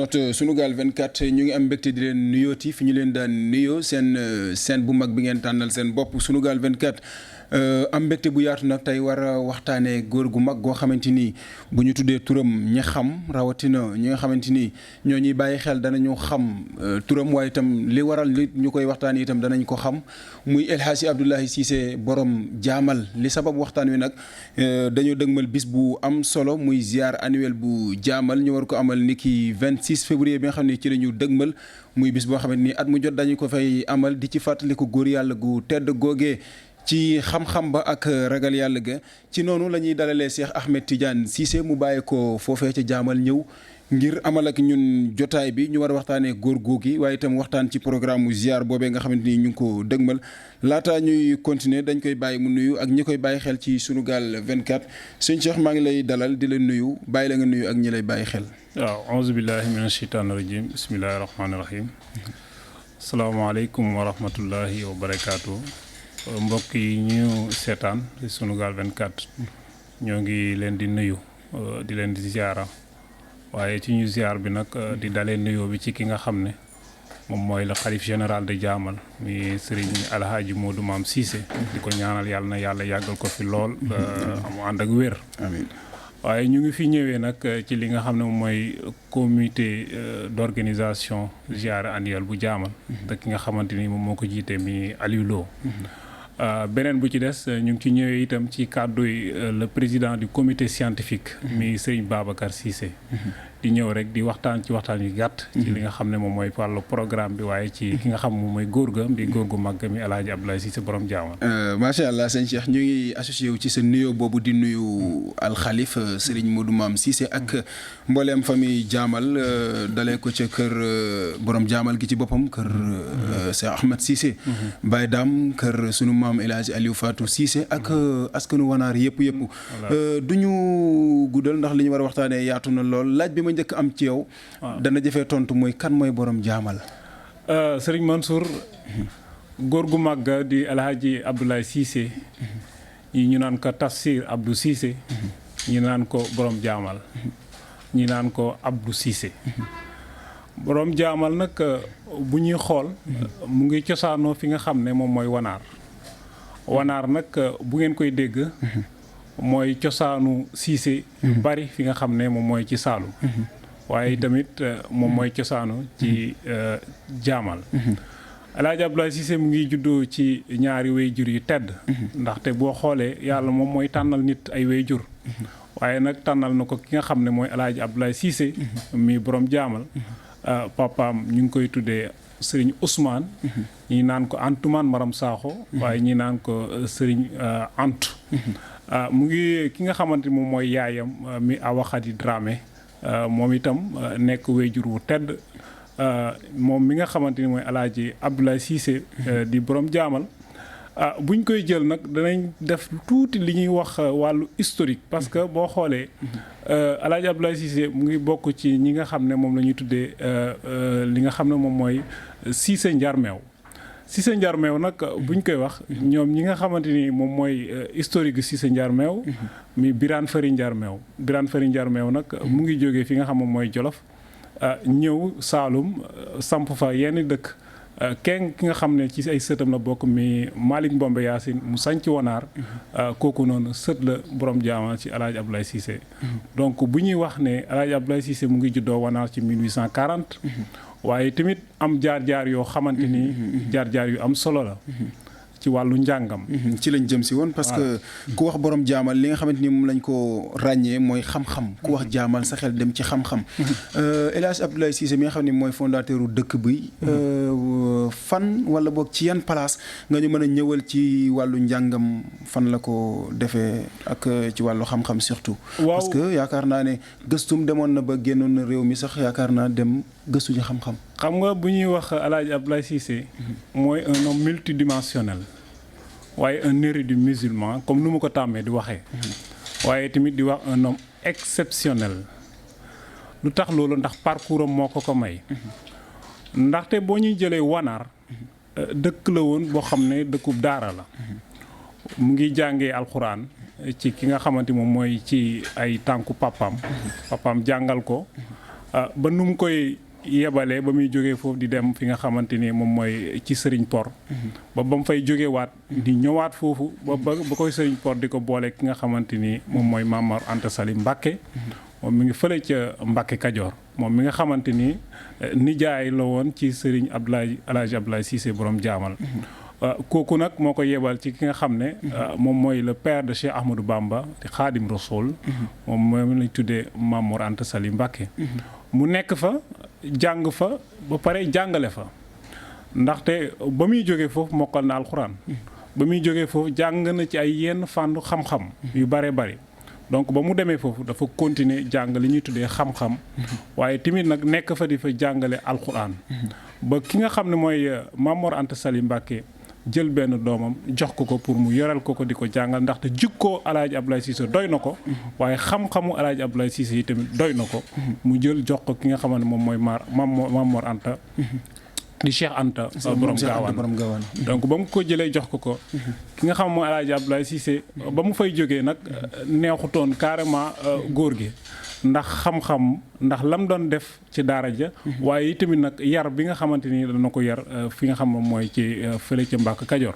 internet Sunugal 24 ñu ngi am mbégte di leen nuyooti fi ñu leen daan nuyoo seen bu mag bi ngeen tànnal seen bopp Sunugal 24 am mbégte bu yaatu nag tey war a waxtaanee góor gu mag goo xamante ni bu ñu tuddee turam ñi xam rawatina ñi nga xamante ni ñoo ñuy bàyyi xel danañu xam turam waaye itam li waral li ñu koy waxtaanee itam danañ ko xam muy El Hadji Abdoulaye Cissé borom jaamal li sabab waxtaan wi nag dañoo dëgmal bis bu am solo muy ziar annuel bu jaamal ñu war ko amal ni ki 26 février bi nga xam ne ci la ñu dëgmal muy bis boo xamante ni at mu jot dañu ko fay amal di ci fàttaliku góor yàlla gu tedd googee ci xam-xam ba ak ragal yàlla ga ci noonu la ñuy dalalee Cheikh Ahmed Tidiane Cissé mu bàyyi ko foofee ca jaamal ñëw ngir amal ak ñun jotaay bi ñu war a waxtaanee góor googi waaye itam waxtaan ci programme mu ziar boobee nga xamante ni ñu ngi ko dëgmal laataa ñuy continuer dañ koy bàyyi mu nuyu ak ñi koy bàyyi xel ci Sunugal 24 sëñ Cheikh maa ngi lay dalal di la nuyu bàyyi la nga nuyu ak ñi lay bàyyi xel. waaw auzu billahi mina shaytaani rajim bismillahi rahmaani rahim asalaamaaleykum wa rahmatullahi wa barakaatu. mbokk yi ñu seetaan ci Sunugal 24 ñoo ngi leen di nuyu di leen di ziara waaye ci ñu ziar bi nag di dalee nuyoo bi ci ki nga xam ne moom mooy le xalif général de jaamal muy Serigne Alhaji Modou Mame Cissé di ko ñaanal yàlla na yàlla yàggal ko fi lool amu ànd ak wér. amiin waaye ñu ngi fi ñëwee nag ci li nga xam ne moom mooy comité d'organisation ziar annuel bu jaamal te ki nga xamante ni moom moo ko jiite mi Aliou Lo. beneen bu ci des ñu ngi ci ñëwee itam ci kàdduy le président du comité scientifique mi Serigne Babacar Cissé di ñëw rek di waxtaan ci waxtaan yu gàtt ci li nga xam ne moom mooy wàllu programme bi waaye ci ki nga xam moom mooy góor ga di góor gu mag mi El Hadji Abdoulaye Cissé borom jaamal. macha allah sëñ Cheikh ñu ngi associé wu ci sa nuyoo boobu di nuyu alxalif Serigne Modou Mame Cissé ak mbooleem famille jaamal dalee ko ca kër borom jaamal gi ci boppam kër Cheikh Ahmed Cissé Baye Dame kër sunu maam El Hadji Aliou Fatou Cissé ak askanu wanaar yëpp du ñu guddal ndax li ñu war a waxtaanee yaatu na lool laaj bi ma njëkk am ci yow dana jëfee tontu mooy kan mooy borom jaamal. Serigne Mansour góor gu màgg di El Hadji Abdoulaye Cissé ñi ñu naan ko Tafsir Abdou Cissé ñi naan ko borom jaamal ñi naan ko Abdou Cissé borom jaamal nag bu ñuy xool mu ngi cosaanoo fi nga xam ne moom mooy wanaar nag bu ngeen koy dégg mooy cosaanu Cissé yu bari fi nga xam ne moom mooy ci Saalum waaye tamit moom mooy cosaanu ci jaamal El Hadji Abdoulaye Cissé mu ngi juddoo ci ñaari wayjur yu tedd ndaxte boo xoolee yàlla moom mooy tànnal nit ay wayjur waaye nag tànnal na ko ki nga xam ne mooy El Hadji Abdoulaye Cissé mi borom jaamal papaam ñu ngi koy tuddee Serigne Ousmane ñi naan ko Antoumane Maram Sakho waaye ñi naan ko Serigne Antou mu ngi ki nga xamante ni moom mooy yaayam mi Awa Khady Dramé moom itam nekk wayjur wu tedd moom mi nga xamante ni mooy El Hadji Abdoulaye Cissé di borom jaamal buñ koy jël nag danañ def tuuti li ñuy wax wàllu historique parce que boo xoolee El Hadji Abdoulaye Cissé mu ngi bokk ci ñi nga xam ne moom la ñuy tuddee li nga xam ne moom mooy Cissé Njarmeew Cissé Njarmeew nag buñ koy wax ñoom ñi nga xamante ni moom mooy historique Cissé Njarmeew mi Birane Fary Njarmeew nag mu ngi jógee fi nga xam moom mooy Jolof ñëw Saalum samp fa yenn dëkk kenn ki nga xam ne ci ay sëtam la bokk mi Malick Mbombe Yacine mu sanc wanaar kooku noonu sët la borom jaamal ci El Hadji Abdoulaye Cissé donc bu ñuy wax ne El Hadji Abdoulaye Cissé mu ngi juddoo wanaar ci 1840 waaye tamit am jaar-jaar yoo xamante ni jaar-jaar yu am solo la ci wàllu njàngam. ci lañ jëm si woon parce que ku wax borom jaamal li nga xamante ni moom lañ ko ràññee mooy xam-xam ku wax jaamal sa xel dem ci xam-xam. El Hadji Abdoulaye Cissé mi nga xam ne mooy fondateur u dëkk bi fan wala boog ci yan place nga ñu mën a ñëwal ci wàllu njàngam fan la ko defee ak ci wàllu xam-xam surtout. waaw parce que yaakaar naa ne gëstum demoon na ba génnoon na réew mi sax yaakaar naa dem gëstu ji xam-xam. xam nga bu ñuy wax El Hadji Abdoulaye Cissé mooy un homme multidimensionnel waaye un érudit musulman comme nu ma ko tàmmee di waxee waaye tamit di wax un homme exceptionnel lu tax loolu ndax parcours am moo ko may ndaxte boo ñuy jëlee wanaar dëkk la woon boo xam ne dëkkub daara la mu ngi jàngee alxuraan ci ki nga xamante moom mooy ci ay tànku papaam jàngal ko ba nu mu koy yebalee ba muy jógee foofu di dem fi nga xamante ni moom mooy ci Sëriñ Por ba mu fay jógee waat di ñëwaat foofu ba koy Sëriñ Por di ko boole ki nga xamante ni moom mooy Maam Mor Anta Sali Mbàkke moom mi ngi fële ca Mbàkke Kajoor moom mi nga xamante ni nijaay la woon ci Sëriñ Alaaji Abdoulaye Cissé borom jaamal kooku nag moo ko yebal ci ki nga xam ne moom mooy le père de Cheikh Ahmadou Bamba di Xaadim Rasoul moom lañ tuddee Maam Mor Anta Sali Mbàkke mu nekk fa jàng fa ba pare jàngale fa ndaxte ba muy jógee foofu mokkal na alxuraan ba muy jógee foofu jàng na ci ay yenn fànn xam-xam yu bare bari donc ba mu demee foofu dafa continuer jàng li ñuy tuddee xam-xam waaye tamit nag nekk fa di fa jàngale alxuraan ba ki nga xam ne mooy Maam Mor Anta Sali Mbàkke jël benn doomam jox ko pour mu yoral ko di ko jàngal ndaxte jikkoo Alaaji Abdoulaye Cissé doy na ko waaye xam-xamu Alaaji Abdoulaye Cissé yi tamit doy na ko mu jël jox ko ki nga xamante moom mooy Maam Mor Anta di Cheikh Anta borom gaawaan donc ba mu ko jëlee jox ko ki nga xam mooy Alaaji Abdoulaye Cissé ba mu fay jógee nag neexutoon carrément góor gi ndax xam-xam ndax lam doon def ci daara ja waaye itamit nag yar bi nga xamante ni dana ko yar fi nga xam moom mooy ci fële ca Mbàkke Kajoor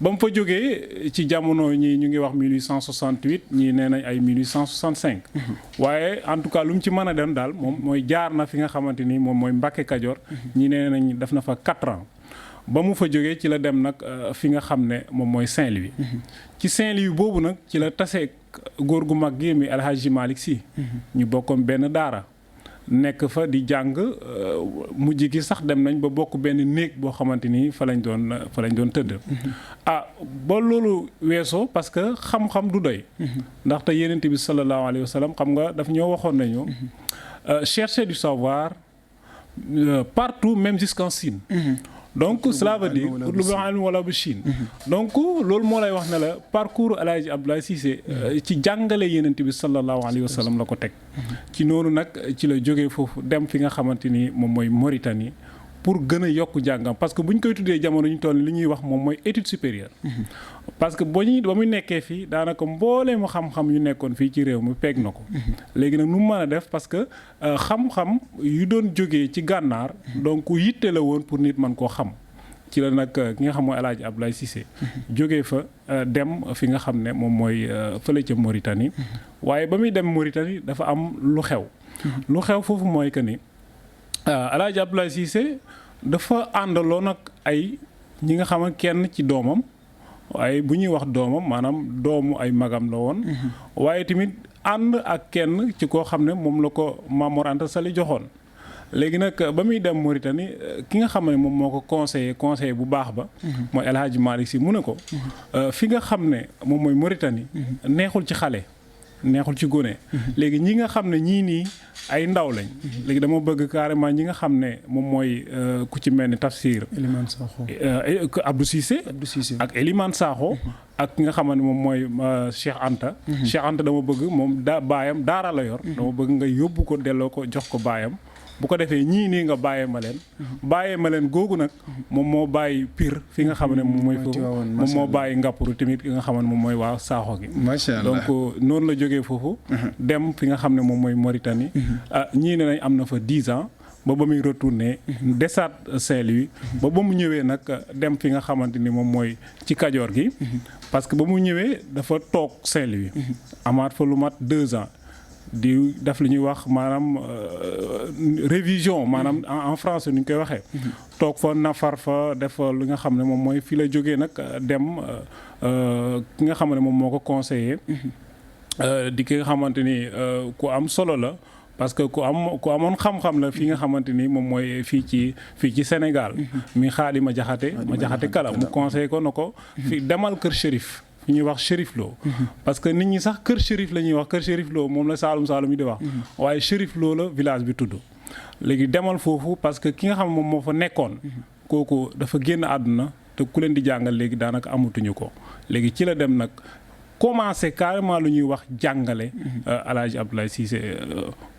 ba mu fa jógee ci jamono ñi ñu ngi wax 1868 ñii nee nañ ay 1865 waaye en tout cas lu mu ci mën a dem daal moom mooy jaar na fi nga xamante ni moom mooy Mbàkke Kajoor ñii nee nañ def na fa 4 ans ba mu fa jógee ci la dem nag fi nga xam ne moom mooy Saint-Louis ci Saint-Louis boobu nag ci la tasee góor gu mag gi mi El Hadji Malick Sy ñu bokkoon benn daara nekk fa di jàng mujj gi sax dem nañ ba bokk benn néeg boo xamante ni fa lañ doon tëdd ba loolu weesoo parce que xam-xam du doy ndaxte Yonent bi sallallahu alayhi wa sallam xam nga daf ñoo waxoon nañu chercher du savoir partout même jusqu'en Chine donc cela veut dire lu ba wala bu Chine donc loolu moo lay wax ne la parcours Alaaji Abdoulaye Cissé ci jàngale Yonent bi sallallahu alayhi wa sallam la ko teg ci noonu nag ci la jógee foofu dem fi nga xamante ni moom mooy Mauritanie pour gën a yokk jàngam parce que bu ñu koy tuddee jamono ñu toll li ñuy wax moom mooy étude supérieure parce que ba muy nekkee fii daanaka mboolee mu xam-xam yu nekkoon fii ci réew mi peeg na ko léegi nag nu mu mën a def parce que xam-xam yu doon jógee ci gànnaar donc yitte la woon pour nit mën koo xam ci la nag ki nga xam mooy El Hadji Abdoulaye Cissé jógee fa dem fi nga xam ne moom mooy fële ca Mauritanie waaye ba muy dem Mauritanie dafa am lu xew foofu mooy que ni El Hadji Abdoulaye Cissé dafa àndaloon ak ay ñi nga xam kenn ci doomam waaye bu ñuy wax doomam maanaam doomu ay magam la woon waaye tamit ànd ak kenn ci koo xam ne moom la ko Maam Mor Anta Sali joxoon léegi nag ba muy dem Mauritanie ki nga xam ne moom moo ko conseiller bu baax ba mooy El Hadji Malick Sy mu ne ko fi nga xam ne moom mooy Mauritanie neexul ci xale neexul ci gone léegi ñi nga xam ne ñii nii ay ndaw lañ léegi dama bëgg carrément ñi nga xam ne moom mooy ku ci mel ni Tafsir Elimane Sakho Abdou Cissé ak Elimane Sakho ak ki nga xam ne moom mooy Cheikh Anta dama bëgg moom baayam daara la yor dama bëgg nga yóbbu ko delloo ko jox ko baayam bu ko defee ñii nii nga bàyyee ma leen googu nag moom moo bàyyi Pire fi nga xam ne moom mooy foofu moom moo bàyyi Ngapour tamit ki nga xam ne moom mooy waa Sakho gi macha Allah donc noonu la jógee foofu dem fi nga xam ne moom mooy Mauritanie ñii ne nañ am na fa 10 ans ba muy retourné desaat Saint-Louis ba mu ñëwee nag dem fi nga xamante ni moom mooy ci Kajoor gi parce que ba mu ñëwee dafa toog Saint-Louis amaat fa lu mat 2 ans di def li ñuy wax maanaam révision maanaam en français ni ñu koy waxee toog fa nafar fa def li nga xam ne moom mooy fi la jógee nag dem ki nga xam ne moom moo ko conseillé di ki nga xamante ni ku am solo la parce que ku amoon xam-xam la fi nga xamante ni moom mooy fii ci Sénégal mi xaali ma jaxate kala mu conseillé ko na ko fi demal kër Chérif fi ñuy wax Chérif Lo parce que nit ñi sax kër Chérif la ñuy wax kër Chérif Lo moom la Saalum yi di wax waaye Chérif Lo la village bi tudd léegi demal foofu parce que ki nga xam moom moo fa nekkoon kooku dafa génn àdduna te ku leen di jàngal léegi daanaka amatuñu ko léegi ci la dem nag commencé carrément lu ñuy wax jàngale El Hadji Abdoulaye Cissé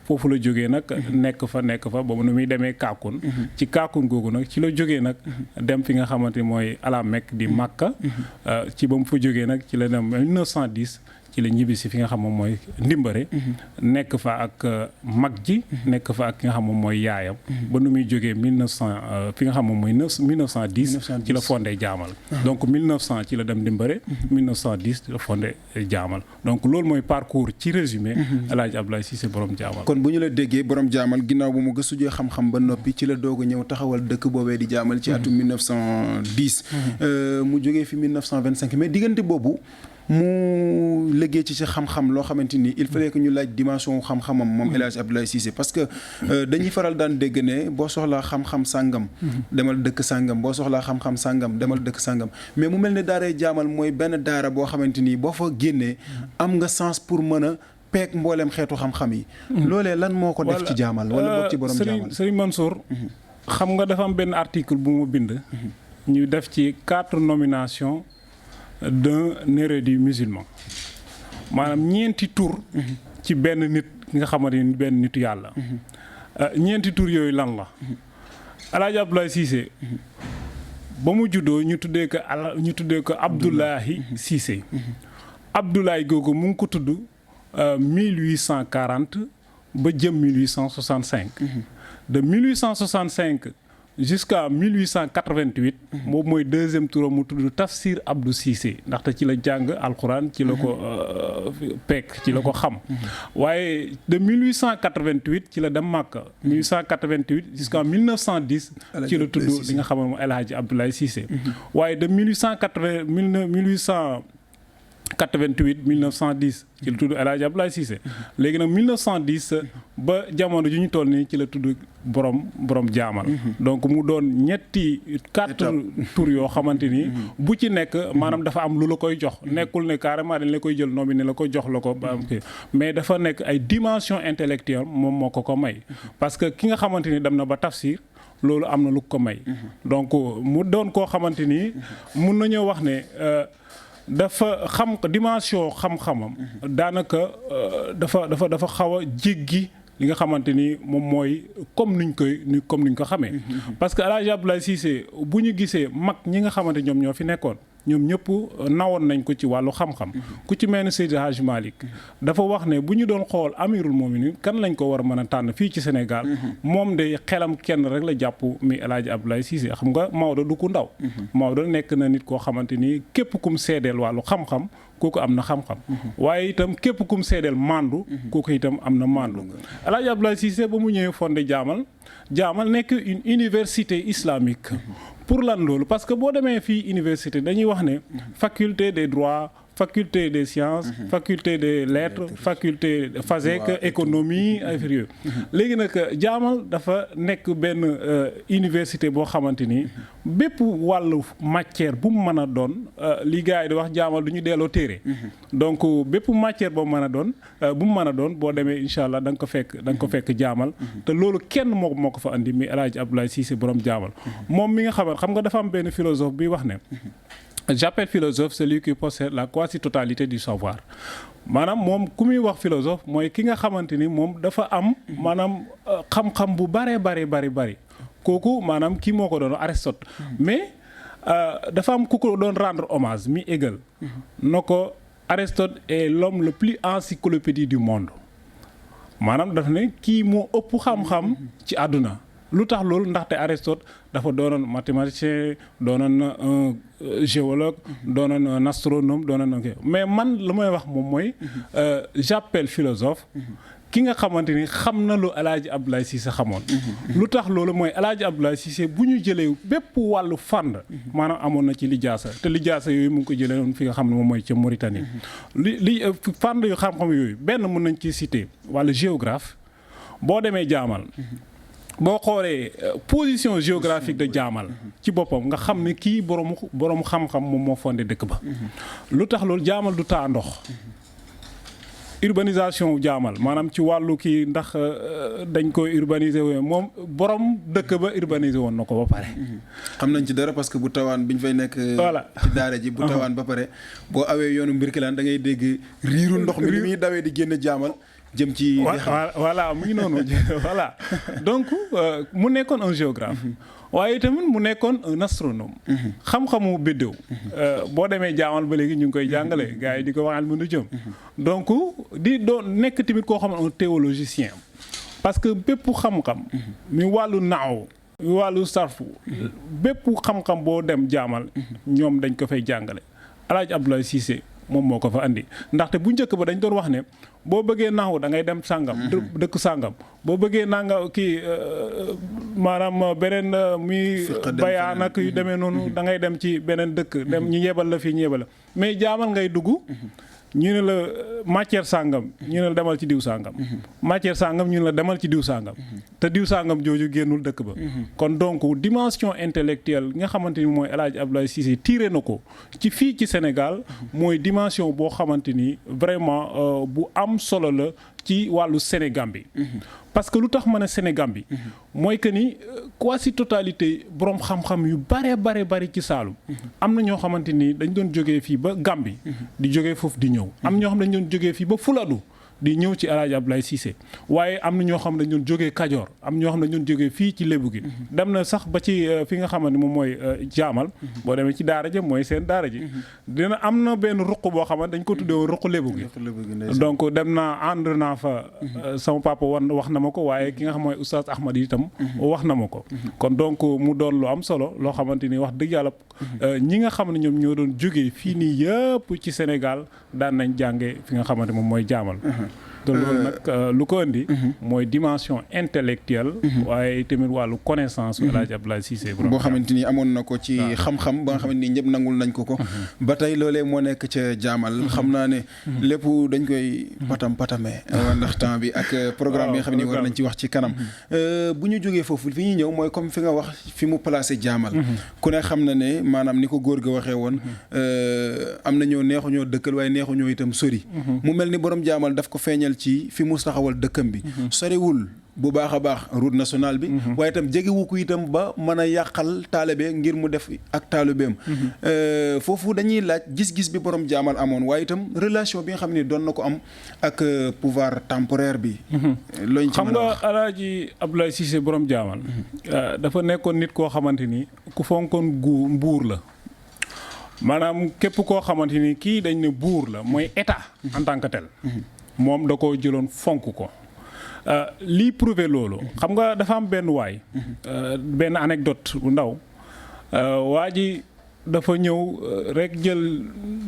foofu la jógee nag nekk fa ba nu muy demee Kaakoun ci Kaakoun googu nag ci la jógee nag dem fi nga xamante ni mooy ala Mecque di Makka ci ba mu fa jógee nag ci la dem 1910 ci la ñibbisi fi nga xam moom mooy Ndimbare. nekk fa ak mag ji. nekk fa ak ki nga xam moom mooy yaayam. ba nu muy jógee 1900 fi nga xam moom mooy 1910. ci la fondé Jaamal. donc 1900 ci la dem Ndimbare. 1910 ci la fondé Jaamal donc loolu mooy parcours ci résumé. El Hadj Abdoulaye Cissé borom Jaamal. kon bu ñu la déggee borom Jaamal ginnaaw bu mu gëstu jee xam-xam ba noppi ci la doog a ñëw taxawal dëkk boobee di Jaamal ci atum 1910. mu jógee fi 1925 mais diggante boobu mu liggéey ci xam-xam loo xamante ni il fallait que ñu laaj dimension xam-xamam moom El Hadj Abdoulaye Cissé parce que dañuy faral daan dégg ne boo soxlaa xam-xam sàngam. demal dëkk sàngam boo soxlaa xam-xam sàngam demal dëkk sàngam mais mu mel ne daaray Jaamal mooy benn daara boo xamante ni boo fa génnee am nga sens pour mën a peeg mbooleem xeetu xam-xam yi. loolee lan moo ko def ci Jaamal wala boog ci borom Jaamal. Serigne Mansour. xam nga dafa am benn article bu mu bind. ñu def ci 4 nominations d'un érudit musulman maanaam ñeenti tur ci benn nit nga xamante ni benn nitu yàlla. ñeenti tur yooyu lan la. El Hadj Abdoulaye Cissé ba mu juddoo ñu tuddee ko Abdoulahi Cissé. Abdoulaye googu mu ngi ko tudd 1840 ba jëm 1865. de 1865 jusqu'à 1888. moom mooy deuxième turam mu tudd Tafsir Abdou Cissé ndaxte ci la jàng alxuraan ci la ko pekk ci la ko xam. waaye de 1888 ci la dem Màkka. 1888 jusqu'à 1910. ci la tudd li nga xam ne moom El Hadj Abdoulaye Cissé. waaye de 1888 1910 ci la tudd El Hadj Abdoulaye Cissé. léegi nag 1910 ba jamono ju ñu toll nii ci la tudd borom Jaamal. donc mu doon ñetti 4 tur yoo xamante ni. bu ci nekk maanaam dafa am lu la koy jox. nekkul ne carrément dañ la koy jël nomi ne la ko jox la ko. mais dafa nekk ay dimension intellectuelle moom moo ko may. parce que ki nga xamante ni dem na ba tafsir loolu am na lu ko may. donc mu doon koo xamante ni mun nañoo wax ne. dafa xam dimension xam-xamam daanaka dafa xaw a jéggi li nga xamante ni moom mooy comme niñ ko xamee. parce que El Hadj Abdoulaye Cissé bu ñu gisee mag ñi nga xamante ñoom ñoo fi nekkoon ñoom ñëpp nawoon nañ ko ci wàllu xam-xam. ku ci mel ne Seydi Hadj Malick dafa wax ne bu ñu doon xool amirul mu'minin kan lañ ko war a mën a tànn fii ci Sénégal. moom de xelam kenn rek la jàpp mi El Hadj Abdoulaye Cissé xam nga Maodo du ku ndaw. Maodo nekk na nit koo xamante ni képp kum seedeel wàllu xam-xam. kooku am na xam-xam. waaye itam képp kum seedeel mandu. kooku itam am na mandu. El Hadj Abdoulaye Cissé ba mu ñëwee fondé Jaamal nekk une université islamique. pour lan loolu parce que boo demee fii université dañuy wax ne faculté des droits faculté des sciences faculté des lettres faculté FASEC économie affaire yooyu léegi nag Jaamal dafa nekk benn université boo xamante ni bépp wàllu matière bu mu mën a doon li gars yi di wax Jaamal du ñu delloo téere donc bépp matière boo mën a doon bu mu mën a doon boo demee incha allah da nga ko fekk Jaamal te loolu kenn moo ko fa andi mi El Hadj Abdoulaye Cissé borom Jaamal moom mi nga xam nga dafa am benn philosophe bi wax ne j'appelle philosophe celui qui possède la quasi-totalité du savoir maanaam moom ku muy wax philosophe mooy ki nga xamante ni moom dafa am maanaam xam-xam bu bari kooku maanaam kii moo ko doon Aristote mais dafa am ku ko doon rendre hommage mi Hegel na ko Aristote est l'homme le plus encyclopédie du monde maanaam daf ne kii moo ëpp xam-xam ci àdduna lu tax loolu ndaxte Aristote dafa doonoon mathématicien doonoon un géologue doonoon un astronome doonoon mais man lu may wax moom mooy j'appelle philosophe ki nga xamante ni xam na lu El Hadj Abdoulaye Cissé xamoon. lu tax loolu mooy El Hadj Abdoulaye Cissé bu ñu jëlee bépp wàllu fànn. maanaam amoon na ci lijaasa te lijaasa yooyu mu ngi ko jëlee woon fi nga xam ne moom mooy ca Mauritanie. li fànn yu xam-xam yooyu benn mën nañ ci citer wàllu géographe boo demee Jaamal. boo xoolee position géographique de Jaamal ci boppam nga xam ne kii borom xam-xam moom moo fondé dëkk ba. lu tax loolu Jaamal du taa ndox. urbanisation Jaamal maanaam ci wàllu kii ndax dañ ko urbaniser wu moom borom dëkk ba urbaniser woon na ko ba pare. xam nañ ci dara parce que bu tawaan bi ñu fay nekk. voilà ci daara ji bu tawaan ba pare boo awee yoonu Mbirkilaan da ngay dégg riiru ndox mi ni muy dawee di génn Jaamal. jëm ci voilà mu ngi noonu voilà donc mu nekkoon un géographe waaye tamit mu nekkoon un astronome. xam-xamu biddéew. boo demee jaamal ba léegi ñu ngi koy jàngale gars yi di ko waxal mu nu jëm. donc di doon nekk tamit koo xam ne un théologicien. parce que bépp xam-xam. mi wàllu naaw. mi wàllu sarfu. bépp xam-xam boo dem jaamal. ñoom dañ ko fay jàngale. El Hadj Abdoulaye Cissé moom moo ko fa andi ndaxte bu njëkk ba dañ doon wax ne boo bëggee naxu da ngay dem sàngam. dëkk sàngam boo bëggee nanga kii maanaam beneen muy bayaan ak yu demee noonu da ngay dem ci beneen dëkk dem ñu yebal la fii ñu yebal la mais jaamal ngay dugg ñu ne la matière sàngam ñu ne la demal ci diw sàngam matière sàngam ñu ne la demal ci diw sàngam te diw sàngam jooju génnul dëkk ba kon donc dimension intellectuelle nga xamante ni mooy El Hadj Abdoulaye Cissé tiré na ko ci fii ci Sénégal mooy dimension boo xamante ni vraiment bu am solo la ci wàllu Sénégal bi parce que lu tax ma ne Sénégal bi mooy que ni quasi totalité borom xam-xam yu bare ci Saalum am na ñoo xamante ni dañ doon jógee fii ba Gambie di jógee foofu di ñëw am ñoo xam dañ doon jógee fii ba Fuladu di ñëw ci El Hadj Abdoulaye Cissé waaye am na ñoo xam ne dañ doon jógee Kajoor am ñoo xam ne dañ doon jógee fii ci Lébu gi dem na sax ba ci fi nga xamante moom mooy jaamal boo demee ci daara ja mooy seen daara ji dina am na benn ruq boo xamante dañ ko tuddee woon ruq Lébu gi donc dem naa ànd naa fa sama papa wax na ma ko waaye ki nga xam mooy oustaz Ahmad itam wax na ma ko kon donc mu doon lu am solo loo xamante ni wax dëgg yàlla ñi nga xam ne ñoom ñoo doon jógee fii nii yëpp ci Sénégal daan nañ jànge fi nga xamante moom mooy jaamal te loolu nag lu ko indi mooy dimension intellectuelle waaye tamit wàllu connaissance El Hadj Abdoulaye Cissé boo xamante ni amoon na ko ci xam-xam ba nga xamante ni ñëpp nangul nañ ko ba tey loolee moo nekk ca jaamal xam naa ne lépp dañ koy patamee ndax temps bi ak programme bi nga xam ne war nañ ci wax ci kanam bu ñu jógee foofu fi ñuy ñëw mooy comme fi nga wax fi mu placé jaamal ku ne xam na ne maanaam ni ko góor ga waxee woon am na ñoo neexuñoo dëkkal waaye neexuñoo itam sori mu mel ni borom jaamal daf ko feeñal ci fi mu taxawal dëkkam bi soriwul bu baax a baax route nationale bi waaye itam jegewu ko itam ba mën a yàqal taalibe ngir mu def ak taalibeem foofu dañuy laaj gis-gis bi borom jaamal amoon waaye itam relation bi nga xam ne doon na ko am ak pouvoir temporaire bi looñ ci xam nga El Hadj Abdoulaye Cissé borom jaamal dafa nekkoon nit koo xamante ni ku fonkoon mbuur la maanaam képp koo xamante ni kii dañ ne buur la mooy état en tant que tel moom da koo jëloon fonk ko lii prouvé loolu xam nga dafa am benn waay benn anecdote bu ndaw waa ji dafa ñëw rek jël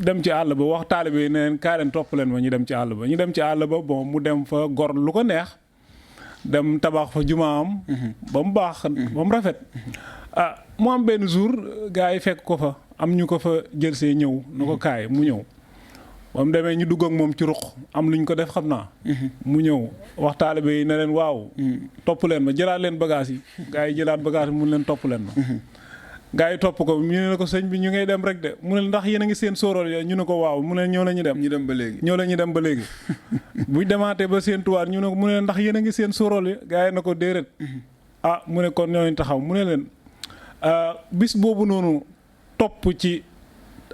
dem ci àll ba wax taalibe yi ne leen kaa leen topp leen ma ñu dem ci àll ba ñu dem ci àll ba bon mu dem fa gor lu ko neex dem tabax fa jumaam ba mu baax ba mu rafet mu am benn jour gars yi fekk ko fa am ñu ko fa jël see ñëw na ko kaay mu ñëw ba mu demee ñu dugg ak moom ci ruq am luñ ko def xam naa mu ñëw wax taalibe yi ne leen waaw topp leen ma jëlaat leen bagage yi gars yi jëlaat bagage yi mun leen topp leen ma gars yi topp ko ñu ne ko sëñ bi ñu ngay dem rek de mu ne ndax yéen a ngi seen sóoral yo ñu ne ko waaw mu ne ñëw la ñu dem ñu dem ba léegi ñëw la ñu dem ba léegi buñ demaatee ba seen tuwaat ñu ne ko mu ne ndax yéen a ngi seen sóoral yo gars yi na ko déedéet mu ne kon ñooñu taxaw mu ne leen bis boobu noonu topp ci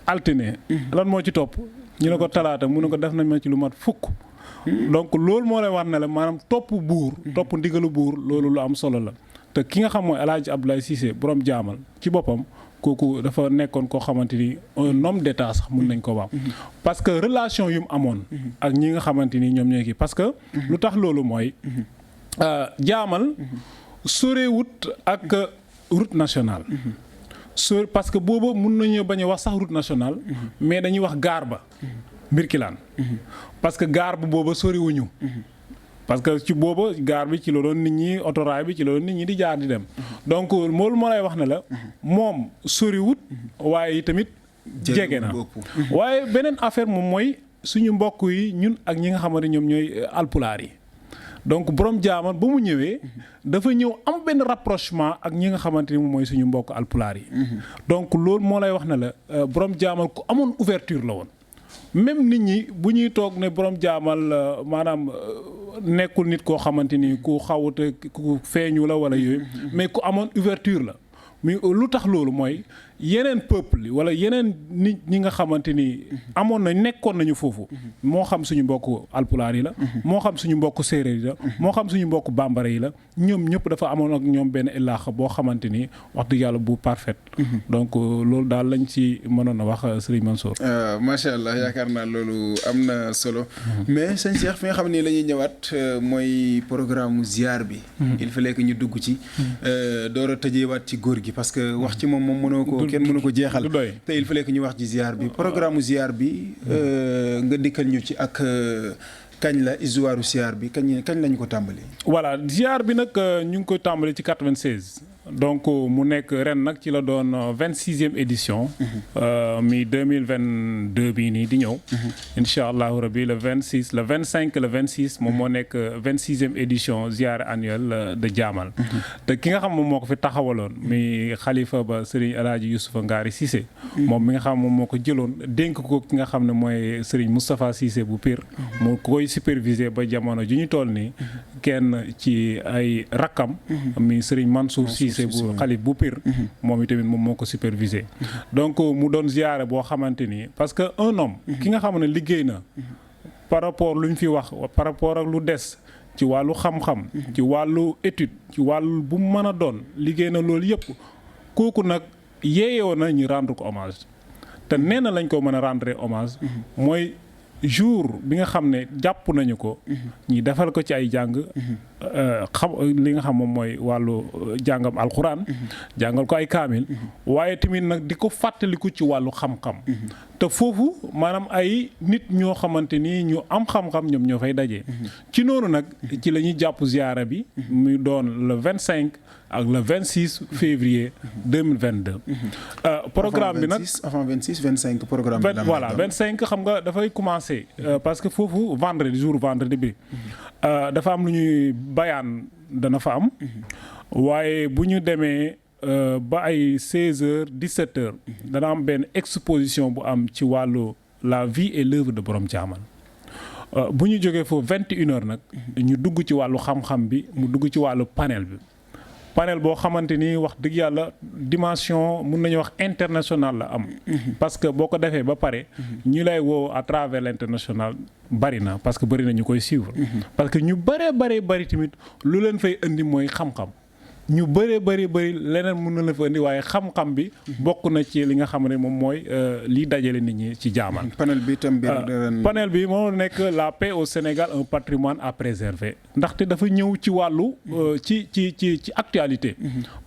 altine lan moo ci topp ñu ne ko talaata mu ne ko def nañ ma ci lu mat fukk donc loolu moo lay wax ne la maanaam topp buur topp ndigalu buur loolu lu am solo la te ki nga xam mooy El Hadj Abdoulaye Cissé borom jaamal ci boppam kooku dafa nekkoon koo xamante ni un homme d'état sax mun nañ ko wax parce que relation yu mu amoon ak ñi nga xamante ni ñoom ñooy kii parce que lu tax loolu mooy jaamal sorewut ak route nationale parce que booba mun nañu bañ a wax sax route nationale mais dañuy wax gaar ba Mbirkilaan parce que gaar ba booba soriwuñu parce que ci booba gaar bi ci la doon nit ñi autorail bi ci la doon nit ñi di jaar di dem donc loolu moo lay wax ne la moom soriwut waaye tamit jege na waaye beneen affaire moom mooy suñu mbokk yi ñun ak ñi nga xamante ñoom ñooy alpulaar yi donc borom jaamal ba mu ñëwee dafa ñëw am benn rapprochement ak ñi nga xamante ni moom mooy suñu mbokk alpulaar yi donc loolu moo lay wax ne la borom jaamal ku amoon ouverture la woon même nit ñi bu ñuy toog ne borom jaamal maanaam nekkul nit koo xamante ni ku xawute ku feeñu la wala yooyu mais ku amoon ouverture la mais lu tax loolu mooy yeneen peuple wala yeneen nit ñi nga xamante ni amoon na nekkoon nañu foofu moo xam suñu mbokk alpulaar yi la moo xam suñu mbokk séeréer yi la moo xam suñu mbokk bambara yi la ñoom ñëpp dafa amoon ak ñoom benn ilaaxa boo xamante ni wax dëgg yàlla bu parfait donc loolu daal lañ ci mënoon a wax Serigne Mansour. macha allah yaakaar naa loolu am na solo mais sëñ Cheikh fi nga xam ni la ñuy ñëwaat mooy programme ziar bi. il fallait que ñu dugg ci door a tëjeewaat ci góor gi parce que wax ci moom mënoo ko kenn mënu ko jeexal te il fallait que ñu wax ci ziar bi programme ziar bi nga dikkal ñu ci ak kañ la histoire ziar bi kañ lañu ko tàmbali. voilà ziar bi nag ñu ngi ko tàmbali ci 96 donc mu nekk ren nag ci la doon 26e édition. mi 2022 bii nii di ñëw. incha allahu rabi le 26 le 25 le 26 moom moo nekk 26e édition ziar annuelle de Jaamal. te ki nga xam moom moo ko fi taxawaloon mi xalifa ba Serigne El Hadji Youssoufa Ngari Cissé. moom mi nga xam moom moo ko jëloon dénk ko ki nga xam ne mooy Serigne Moustapha Cissé bu Pire. mu koy superviser ba jamono ju ñu toll nii. kenn ci ay rakkam. mi Serigne Mansour Cissé bu xalif bu Pire. moom itamit moom moo ko superviser. donc mu doon ziyaare boo xamante ni parce que un homme. ki nga xam ne liggéey na. par rapport lu ñu fi wax par rapport ak lu des. ci wàllu xam-xam. ci wàllu étude ci wàllu bu mu mën a doon liggéey na loolu yëpp kooku nag yeeyoo na ñu rendre ko hommage te nee na lañ ko mën a rendre hommage mooy jour bi nga xam ne jàpp nañu ko ñi defal ko ci ay jàng xam li nga xam moom mooy wàllu jàngam alxuraan jàngal ko ay kaamil waaye tamit nag di ko fàttaliku ci wàllu xam-xam te foofu maanaam ay nit ñoo xamante ni ñu am xam-xam ñoom ñoo fay daje ci noonu nag ci la ñuy jàpp ziyaara bi mu doon le 25 ak le 26 février 2022. programme bi nag avant 26 25 programme bi voilà 25 xam nga dafay commencer parce que foofu vendredi jour vendredi bi dafa am lu ñuy bayaan dana fa am waaye bu ñu demee ba ay 16h 17h dana am benn exposition bu am ci wàllu la vie et l'œuvre de Borom Jaamal bu ñu jógee foofu 21h nag ñu dugg ci wàllu xam-xam bi mu dugg ci wàllu panel bi panel boo xamante ni wax dëgg yàlla dimension mun nañu wax international la am parce que boo ko defee ba pare ñu lay woo à travers l'international bari na parce que bari na ñu koy suivre parce que ñu bari tamit lu leen fay indi mooy xam-xam ñu bari leneen mën na la fa indi waaye xam-xam bi bokk na ci li nga xam ne moom mooy liy dajale nit ñi ci Jaamal. panel bi tam panel bi moo nekk la paix au Sénégal un patrimoine à préserver ndaxte dafa ñëw ci wàllu ci actualité.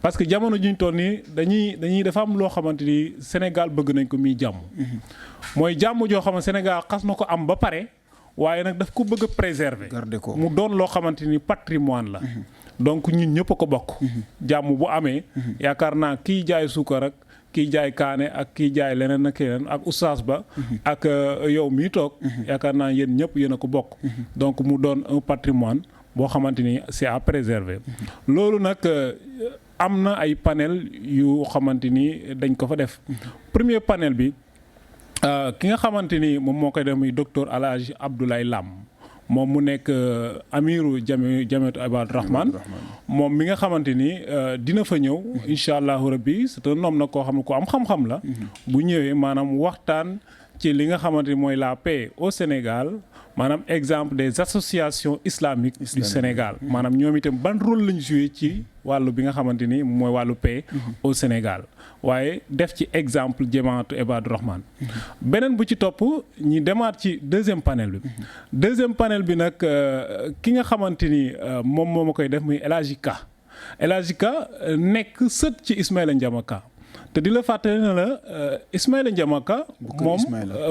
parce que jamono ju ñu toll nii dañuy dafa am loo xamante ni Sénégal bëgg nañ ko muy jàmm. mooy jàmm joo xam ne Sénégal xas na ko am ba pare waaye nag daf ko bëgg a préserver. garder ko mu doon loo xamante ni patrimoine la. donc ñun ñëpp a ko bokk. jàmm bu amee. yaakaar naa kiy jaay suukar ak kiy jaay kaane ak kiy jaay leneen ak keneen ak oustaz ba. ak yow mii toog. yaakaar naa yéen ñëpp yéen a ko bokk. donc mu doon un patrimoine boo xamante ni c'est à préserver. loolu nag am na ay panel yu xamante ni dañ ko fa def. premier panel bi ki nga xamante ni moom moo koy def muy docteur El Hadji Abdoulaye Lam. moom mu nekk amiru Jamiyatu Ibadu Rahman moom mi nga xamante ni dina fa ñëw incha allahu rabbi c'est un homme nag koo xam ne ku am xam-xam la bu ñëwee maanaam waxtaan ci li nga xamante ni mooy la paix au Sénégal maanaam exemple des associations islamiques du Sénégal maanaam ñoom itam ban rôle lañu joué ci wàllu bi nga xamante ni mooy wàllu paix au Sénégal waaye def ci exemple Jamiyatu Ibadu Rahman beneen bu ci topp ñi demaat ci deuxième panel bi deuxième panel bi nag ki nga xamante ni moom moo ma koy def muy El Hadji Ka El Hadji Ka nekk sët ci Ismaïla Ndiama Ka te di la fàttali ne la Ismaïla Ndiama Ka moom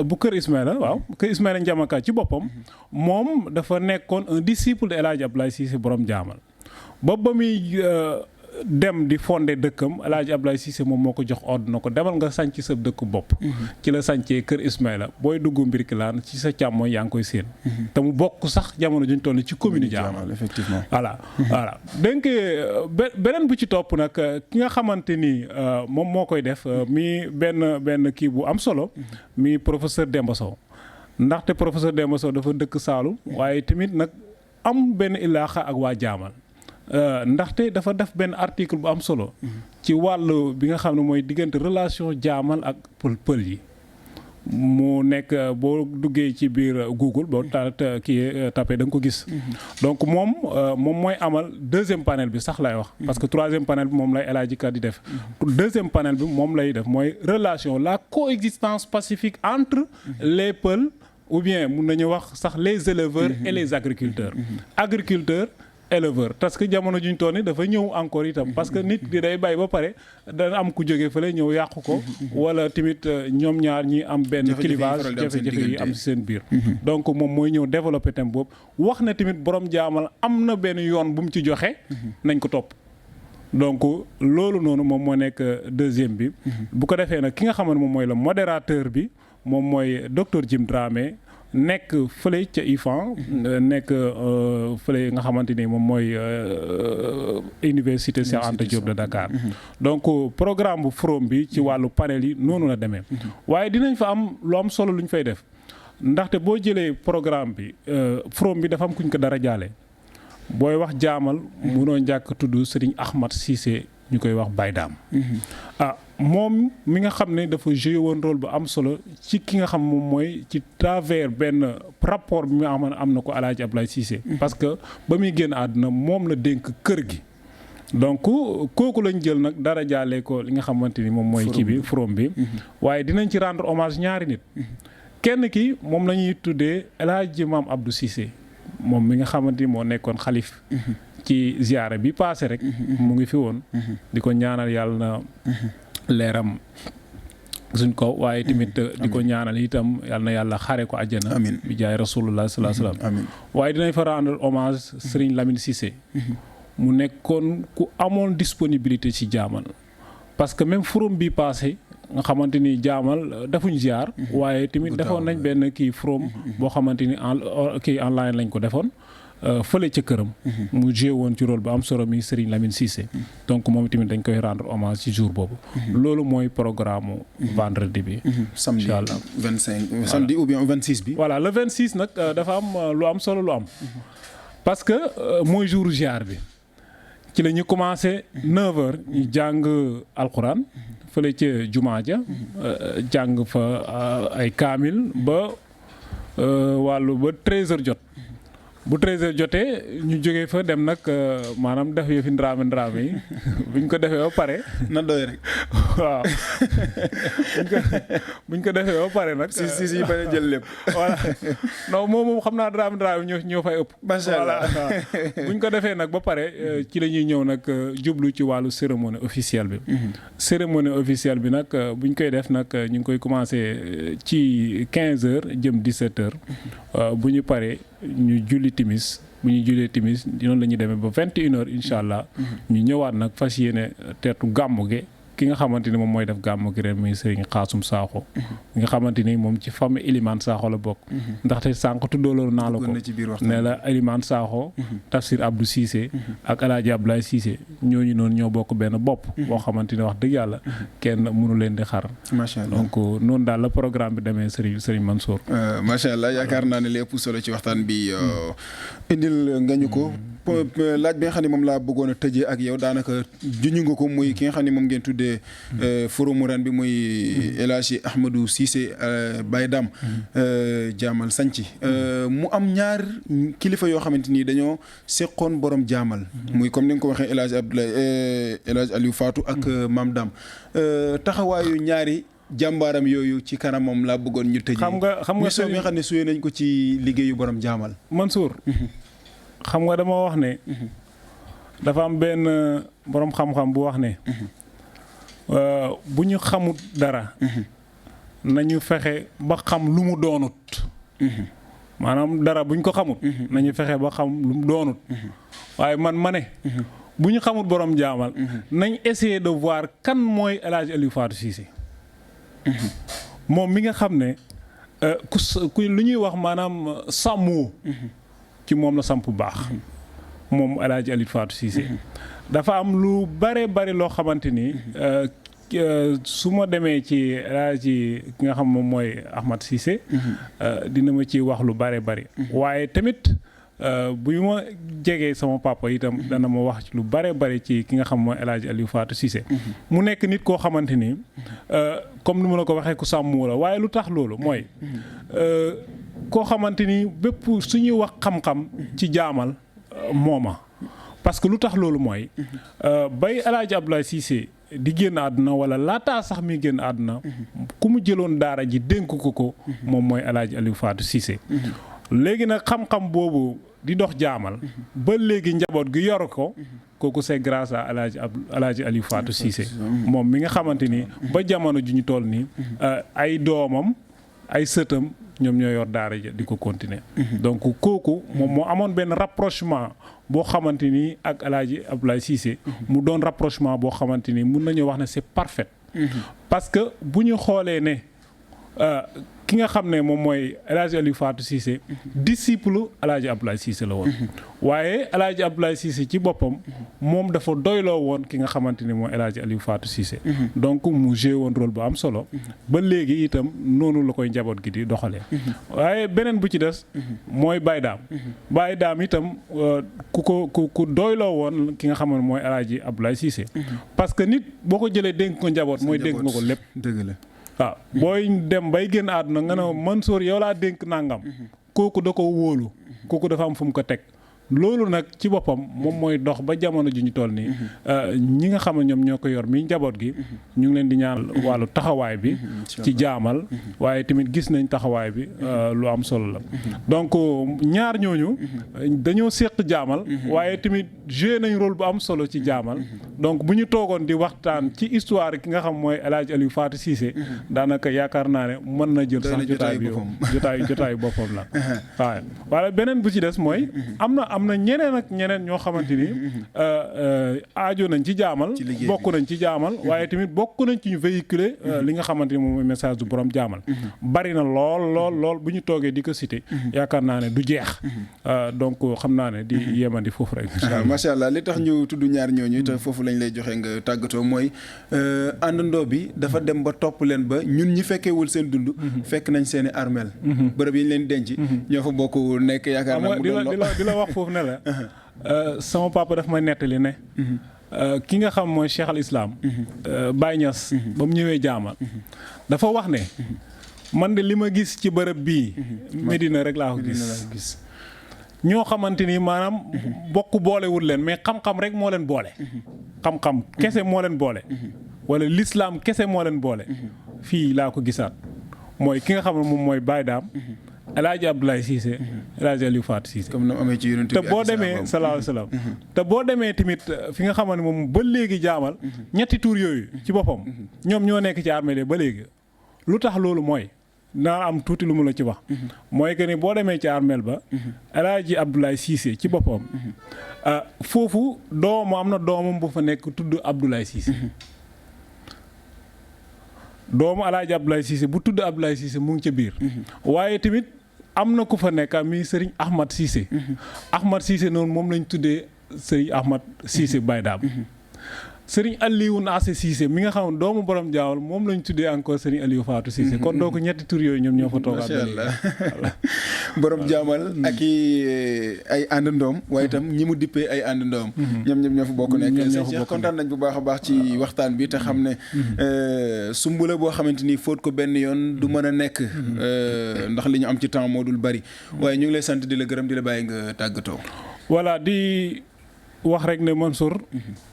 bu kër Ismaïla waaw kër Ismaïla Ndiama Ka ci boppam moom dafa nekkoon un disciple de El Hadji Abdoulaye Cissé borom Jaamal ba muy dem di fondé dëkkam El Hadji Abdoulaye Cissé moom moo ko jox ordre na ko demal nga sànc sa dëkk bopp ci la sàncee kër Ismaïla booy dugg Mbirkilaan ci sa càmmooñ yaa ngi koy séen te mu bokk sax jamono juñ toll ci commune Jaamal effectivement voilà donc beneen bu ci topp nag ki nga xamante ni moom moo koy def mi benn kii bu am solo mi professeur Demba Sow ndaxte professeur Demba Sow dafa dëkk Saalum waaye tamit nag am benn ilaaxa ak waa Jaamal ndaxte dafa def benn article bu am solo ci wàllu bi nga xam ne mooy diggante relation jaamal ak pël yi mu nekk boo duggee ci biir Google boo tapé da nga ko gis donc moom mooy amal deuxième panel bi sax lay wax parce que troisième panel bi moom lay El Hadji Ka di def deuxième panel bi moom lay def mooy relation la coexistence pacifique entre les Peuls ou bien mun nañu wax sax les éleveurs et les agriculteurs éleveur parce que jamono juñ toll ni dafa ñëw encore itam parce que nit di day bàyyi ba pare dana am ku jóge fële ñëw yàqu ko wala tamit ñoom ñaar ñi am benn clivage jafe-jafe yi am ci seen biir donc moom mooy ñëw développer thème boobu wax na tamit borom jaamal am na benn yoon bu mu ci joxe nañ ko topp donc loolu noonu moom moo nekk deuxième bi bu ko defee nag ki nga xam ne moom mooy le modérateur bi moom mooy docteur Jim Dramé nekk fële ca IFAN nekk fële nga xamante ni moom mooy université Cheikh Anta Diop de Dakar donc programme bu forum bi ci wàllu panel yi noonu la demee waaye dinañ fa am lu am solo lu ñu fay def ndaxte boo jëlee programme bi forum bi dafa am kuñ ko dara jaale booy wax jaamal munoo njàkk tudd Serigne Ahmad Cissé ñu koy wax Baye Dame moom mi nga xam ne dafa joué woon rôle bu am solo ci ki nga xam moom mooy ci travers benn rapport bi mu am na ko El Hadji Abdoulaye Cissé parce que ba muy génn àdduna moom la dénk kër gi donc kooku lañ jël nag dara jaalee ko li nga xamante ni moom mooy kii bi forum bi waaye dinañ ci rendre hommage ñaari nit kenn ki moom la ñuy tuddee El Hadji Mame Abdou Cissé moom mi nga xamante ni moo nekkoon xalif ci ziyaara bi passé rek mu ngi fi woon di ko ñaanal yàlla na leeram suñ ko waaye tamit di ko ñaanal itam yàlla na yàlla xare ko àjjana bi jaay rasulullah sallallahu alayhi wasallam waaye dinañ fa rendre hommage Serigne Lamine Cissé mu nekkoon ku amoon disponibilité ci jaamal parce que même forum bi passé nga xamante ni jaamal defuñ ziar waaye tamit defoon nañ benn kii forum boo xamante ni online lañ ko defoon fële ca këram mu joué woon ci rôle bu am solo mi Serigne Lamine Cissé donc moom tamit dañ koy rendre hommage ci jour boobu loolu mooy programme vendredi bi samedi 25 samedi ou bien 26 bi voilà le 26 nag dafa am lu am solo lu am parce que mooy jour ziar bi ci la ñu commencé 9h ñu jàng alquran fële ca jumaa ja jàng fa ay kaamil ba wàllu ba 13h jot bu 13h jotee ñu jógee fa dem nag maanaam def yëfi ndraame yi buñ ko defee ba pare. na doy rek. waaw buñ ko defee ba pare nag. si bañ a jël lépp. voilà non moom xam naa ndraame ñoo fay ëpp. macha allah buñ ko defee nag ba pare ci la ñuy ñëw nag jublu ci wàllu cérémonie officielle bi. cérémonie officielle bi nag buñ koy def nag ñu ngi koy commencé ci 15h jëm 17h bu ñu paree. ñu julli timis bu ñu jullee timis noonu la ñuy demee ba 21h incha allah ñu ñëwaat nag fas yéene teetu gàmmu gi ki nga xamante ni moom mooy def gàmmu gi ren muy Serigne Xaasum Sakho nga xamante ni moom ci famille Elimane Sakho la bokk ndaxte sànq tuddooloon naa la ko ne la Elimane Sakho Tafsir Abdou Cissé ak El Hadji Abdoulaye Cissé ñooñu noonu ñoo bokk benn bopp boo xamante ni wax dëgg yàlla kenn mënu leen di xar macha allah donc noonu daal la programme bi demee Serigne Mansour macha allah yaakaar naa ne li ëpp solo ci waxtaan bi indil nga ñu ko laaj bi nga xam ne moom laa bëggoon a tëjee ak yow daanaka juñu nga ko muy ki nga xam ne moom ngeen tuddee forumu ren bi muy El Hadji Ahmadou Cissé Baye Dame jaamal sanci mu am ñaar kilifa yoo xamante ni dañoo seqoon borom jaamal muy comme ni nga ko waxee El Hadji Abdoulaye El Hadji Aliou Fatou ak Mame Dame taxawaayu ñaari jàmbaaram yooyu ci kanamam laa bëggoon ñu tëjee xam nga mission bi nga xam ne suyee nañ ko ci liggéeyu borom jaamal Mansour xam nga dama wax ne dafa am benn borom xam-xam bu wax ne bu ñu xamut dara nañu fexe ba xam lu mu doonut maanaam dara bu ñu ko xamut nañu fexe ba xam lu mu doonut waaye man ma ne bu ñu xamut borom jaamal nañ essayer de voir kan mooy El Hadji Aliou Fatou Cissé moom mi nga xam ne ku lu ñuy wax maanaam sàmmoo ci moom la samp bu baax moom El Hadji Aliou Fatou Cissé dafa am lu bare loo xamante ni su ma demee ci El Hadji ki nga xam moom mooy Ahmad Cissé dina ma ci wax lu bare waaye tamit bu ma jegee sama papa itam dana ma wax lu bare bare ci ki nga xam mooy El Hadj Aliou Fatou Cissé mu nekk nit koo xamante ni comme ni ma la ko waxee ku sàmm la waaye lu tax loolu mooy koo xamante ni bépp suñuy wax xam-xam ci jaamal mooma parce que lu tax loolu mooy bay El Hadj Abdoulaye Cissé di génn àdduna wala laataa sax mi génn àdduna ku mu jëloon daara ji dénk ko moom mooy El Hadj Aliou Fatou Cissé léegi nag xam-xam boobu di dox jaamal ba léegi njaboot gi yor ko kooku c'est grâce à El Hadj Aliou Fatou Cissé moom mi nga xamante ni ba jamono ju ñu toll nii ay doomam ay sëtam ñoom ñoo yor daara ja di ko continuer donc kooku moom moo amoon benn rapprochement boo xamante ni ak El Hadj Abdoulaye Cissé mu doon rapprochement boo xamante ni mun nañu wax ne c'est parfait parce que bu ñu xoolee ne ki nga xam ne moom mooy El Hadj Aliou Fatou Cissé disciple El Hadj Abdoulaye Cissé la woon waaye El Hadj Abdoulaye Cissé ci boppam moom dafa doyloo woon ki nga xamante ni mooy El Hadj Aliou Fatou Cissé donc mu joué woon rôle bu am solo ba léegi itam noonu la koy njaboot gi di doxalee waaye beneen bu ci des mooy Baye Dame itam ku doyloo woon ki nga xam ne mooy El Hadj Abdoulaye Cissé parce que nit boo ko jëlee dénk ko njaboot mooy dénk nga ko lépp dëgg la waaw booy dem bay génn àdduna nga ne Mansour yow laa dénk nangam kooku da ko wóolu kooku dafa am fu mu ko teg loolu nag ci boppam moom mooy dox ba jamono ji ñu toll nii ñi nga xam ne ñoom ñoo ko yor mi njaboot gi ñu ngi leen di ñaan wàllu taxawaay bi ci jaamal waaye tamit gis nañ taxawaay bi lu am solo la donc ñaar ñooñu dañoo séq jaamal waaye tamit joué nañ rôle bu am solo ci jaamal donc bu ñu toogoon di waxtaan ci histoire ki nga xam mooy El Hadj Aliou Fatou Cissé daanaka yaakaar naa ne mën na jël sax jotaay bi jotaayu boppam la waaw waaye beneen bu ci des mooy am na ñeneen ak ñeneen ñoo xamante ni aajo nañ ci jaamal bokk nañ ci jaamal waaye tamit bokk nañ ci ñu véhiculer li nga xamante ni moom mooy message du borom jaamal bari na lool bu ñu toogee di ko cité yaakaar naa ne du jeex donc xam naa ne di yemandi foofu rek macha allah li tax ñu tudd ñaar ñooñu te foofu lañ lay joxe nga tàggatoo mooy àndandoo bi dafa dem ba topp leen ba ñun ñi fekkeewul seen dund fekk nañ seeni armeel bërëb yi ñu leen denc ñoo fa bokk nekk yaakaar naa di la wax foofu ne la sama papa daf may nettali ne ki nga xam mooy Cheikh al Islam Baye Niass ba mu ñëwee jaamal dafa wax ne man de li ma gis ci bërëb bii Medina rek laa ko gis ñoo xamante ni maanaam bokk boolewul leen mais xam-xam rek moo leen boole xam-xam kese moo leen boole wala l'islam kese moo leen boole fii laa ko gisaat mooy ki nga xam ne moom mooy Baye Dame El Hadj Abdoulaye Cissé El Hadj Aliou Fatou Cissé comme nam amee ci yonent bi te boo demee salaahu salaam te boo demee tamit fi nga xam ne moom ba léegi jaamal ñetti tur yooyu ci boppam ñoom ñoo nekk ci armée ba léegi lu tax loolu mooy naa am tuuti lu mu la ci wax mooy que ni boo demee ci armeel ba El Hadj Abdoulaye Cissé ci boppam foofu am na doomam bu fa nekk tudd Abdoulaye Cissé doomu El Hadj Abdoulaye Cissé bu tudd Abdoulaye Cissé mu ngi ca biir waaye tamit am na ku fa nekk mi Serigne Ahmad Cissé Ahmad Cissé noonu moom lañ tuddee Serigne Ahmad Cissé Baye Dame Serigne Aliou Nassé Cissé mi nga xam ne doomu borom jaawal moom lañ tuddee encore Serigne Aliou Fatou Cissé kon donc ñetti tur yooyu ñoom ñoo fa toogaat macha allah borom jaamal ak ay àndandoom waaye itam ñi mu dippee ay àndandoom ñoom ñoo fa bokk nekk sëñ Cheikh kontaan nañ bu baax a baax ci waxtaan bi te xam ne sumbula boo xamante ni fóot ko benn yoon du mën a nekk ndax li ñu am ci temps moo dul bari waaye ñu ngi lay sant di la gërëm di la bàyyi nga tàggatoo voilà di wax rek ne Mansour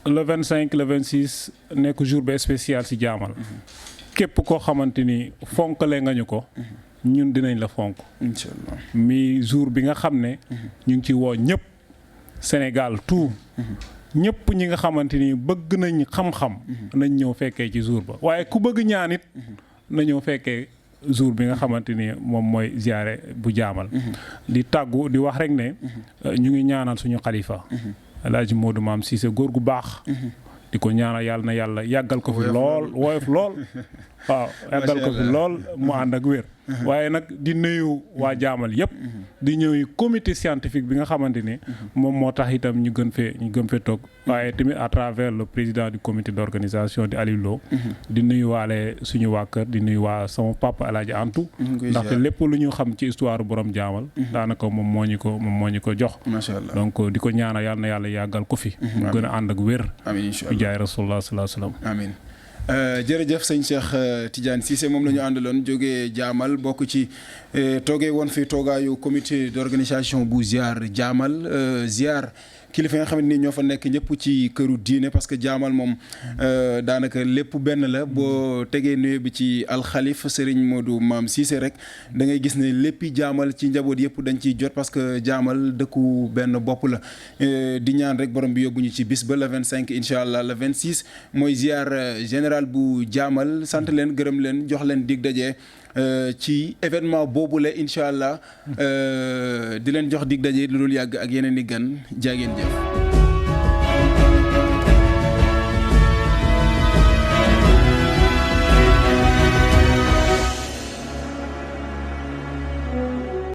le 25 le 26 nekk jour bi spécial ci jaamal képp koo xamante ni fonkale nga ñu ko ñun dinañ la fonk inchallah mi jour bi nga xam ne ñu ngi ci woo ñëpp Sénégal tout ñëpp ñi nga xamante ni bëgg nañ xam-xam nañ ñëw fekkee ci jour ba waaye ku bëgg ñaan it na ñëw fekkee jour bi nga xamante ni moom mooy ziyaare bu jaamal di tàggu di wax rek ne ñu ngi ñaanal suñu xalifa El Hadj Modou Mame Cissé góor gu baax di ko ñaanal yàlla na yàlla yàggal ko fi lool woyof lool waaw yàggal ko fi lool mu ànd ak wér. waaye nag di nuyu waa jaamal yëpp. di ñëw comité scientifique bi nga xamante ni. moom moo tax itam ñu gën fee toog. waaye tamit à travers le président du comité d'organisation di Aliou Lo. di nuyu waale suñu waa kër di nuyu waa sama papa El Hadj Antou. ndaxte lépp lu ñu xam ci histoire borom jaamal. daanaka moom moo ñu ko jox. macha allah donc di ko ñaanal yal na yàlla yàggal ko fi. mu gën a ànd ak wér. amiin incha allah bi jaay rasulullah sallallahu alayhi wa sallam. amiin. jërëjëf sëñ Cheikh Tidiane Cissé moom la ñu àndaloon jógee jaamal bokk ci toogee woon fi toogaayu comité d'organisation bu ziar jaamal ziar kilifa nga xamante ni ñoo fa nekk ñëpp ci këru diine parce que jaamal moom daanaka lépp benn la boo tegee nuyu bi ci alxalif Serigne Modou Maam Cissé rek da ngay gis ne léppi jaamal ci njaboot yëpp dañ ciy jot parce que jaamal dëkku benn bopp la di ñaan rek borom bi yóbbuñu ci bis ba le 25 incha allah le 26 mooy ziar général bu jaamal sant leen gërëm leen jox leen dig daje ci événement boobule incha allah di leen jox dig daje lu dul yàgg ak yeneen i gan jaageen jëf